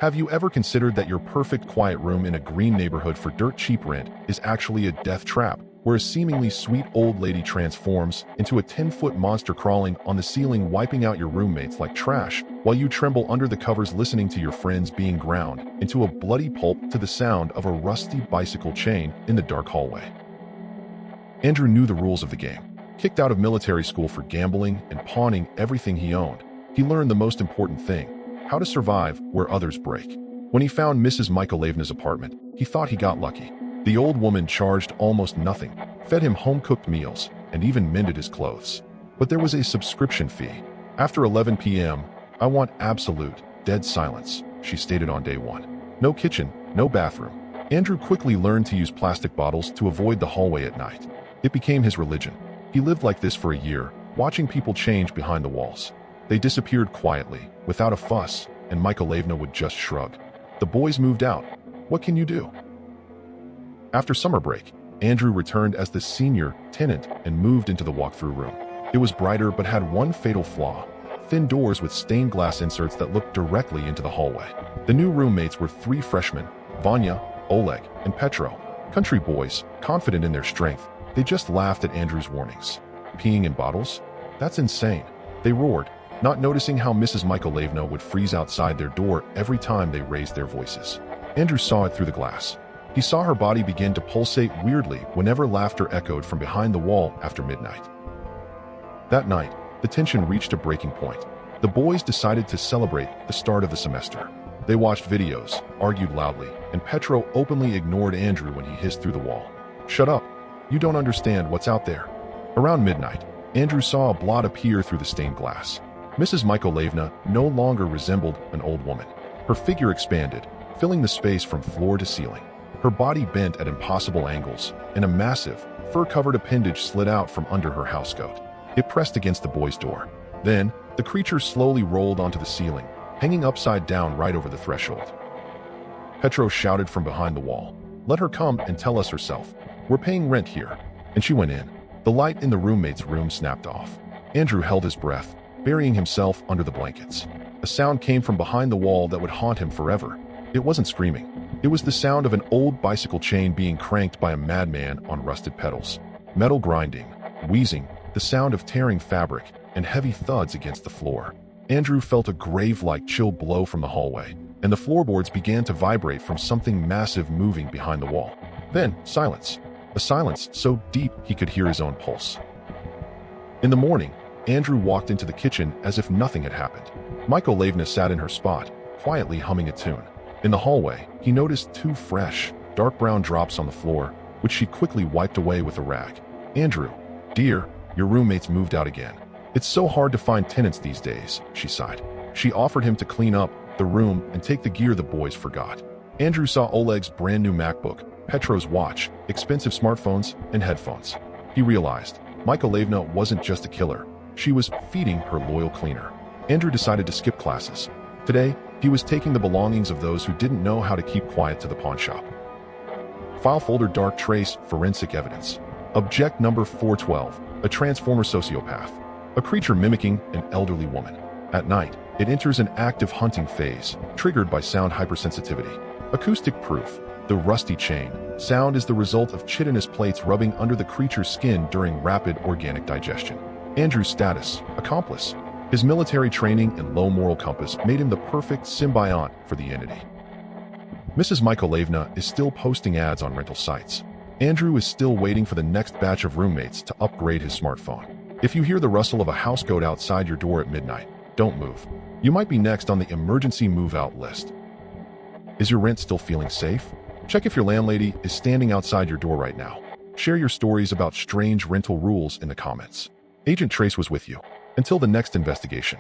Have you ever considered that your perfect quiet room in a green neighborhood for dirt cheap rent is actually a death trap, where a seemingly sweet old lady transforms into a 10-foot monster crawling on the ceiling, wiping out your roommates like trash, while you tremble under the covers listening to your friends being ground into a bloody pulp to the sound of a rusty bicycle chain in the dark hallway? Andrew knew the rules of the game. Kicked out of military school for gambling and pawning everything he owned, he learned the most important thing: how to survive where others break. When he found Mrs. Mykolaivna's apartment, he thought he got lucky. The old woman charged almost nothing, fed him home-cooked meals, and even mended his clothes. But there was a subscription fee. After 11 p.m., "I want absolute, dead silence," she stated on day one. No kitchen, no bathroom. Andrew quickly learned to use plastic bottles to avoid the hallway at night. It became his religion. He lived like this for a year, watching people change behind the walls. They disappeared quietly, without a fuss, and Mykolaivna would just shrug. The boys moved out. What can you do? After summer break, Andrew returned as the senior tenant and moved into the walk-through room. It was brighter but had one fatal flaw: thin doors with stained glass inserts that looked directly into the hallway. The new roommates were 3 freshmen: Vanya, Oleg, and Petro. Country boys, confident in their strength, they just laughed at Andrew's warnings. Peeing in bottles? That's insane, they roared, not noticing how Mrs. Mykolaivna would freeze outside their door every time they raised their voices. Andrew saw it through the glass. He saw her body begin to pulsate weirdly whenever laughter echoed from behind the wall after midnight. That night, the tension reached a breaking point. The boys decided to celebrate the start of the semester. They watched videos, argued loudly, and Petro openly ignored Andrew when he hissed through the wall. "Shut up. You don't understand what's out there." Around midnight, Andrew saw a blot appear through the stained glass. Mrs. Mykolaivna no longer resembled an old woman. Her figure expanded, filling the space from floor to ceiling. Her body bent at impossible angles, and a massive, fur-covered appendage slid out from under her housecoat. It pressed against the boy's door. Then, the creature slowly rolled onto the ceiling, hanging upside down right over the threshold. Petro shouted from behind the wall, "Let her come and tell us herself. We're paying rent here." And she went in. The light in the roommate's room snapped off. Andrew held his breath, burying himself under the blankets. A sound came from behind the wall that would haunt him forever. It wasn't screaming. It was the sound of an old bicycle chain being cranked by a madman on rusted pedals. Metal grinding, wheezing, the sound of tearing fabric, and heavy thuds against the floor. Andrew felt a grave-like chill blow from the hallway, and the floorboards began to vibrate from something massive moving behind the wall. Then, silence. A silence so deep he could hear his own pulse. In the morning, Andrew walked into the kitchen as if nothing had happened. Mykolaivna sat in her spot, quietly humming a tune. In the hallway, he noticed 2 fresh, dark brown drops on the floor, which she quickly wiped away with a rag. "Andrew, dear, your roommates moved out again. It's so hard to find tenants these days," she sighed. She offered him to clean up the room and take the gear the boys forgot. Andrew saw Oleg's brand new MacBook, Petro's watch, expensive smartphones, and headphones. He realized Mykolaivna wasn't just a killer. She was feeding her loyal cleaner. Andrew decided to skip classes. Today, he was taking the belongings of those who didn't know how to keep quiet to the pawn shop. File folder: dark trace, forensic evidence. Object number 412, a transformer sociopath. A creature mimicking an elderly woman. At night, it enters an active hunting phase, triggered by sound hypersensitivity. Acoustic proof: the rusty chain. Sound is the result of chitinous plates rubbing under the creature's skin during rapid organic digestion. Andrew's status: accomplice. His military training and low moral compass made him the perfect symbiont for the entity. Mrs. Mykolaivna is still posting ads on rental sites. Andrew is still waiting for the next batch of roommates to upgrade his smartphone. If you hear the rustle of a housecoat outside your door at midnight, don't move. You might be next on the emergency move-out list. Is your rent still feeling safe? Check if your landlady is standing outside your door right now. Share your stories about strange rental rules in the comments. Agent Trace was with you. Until the next investigation.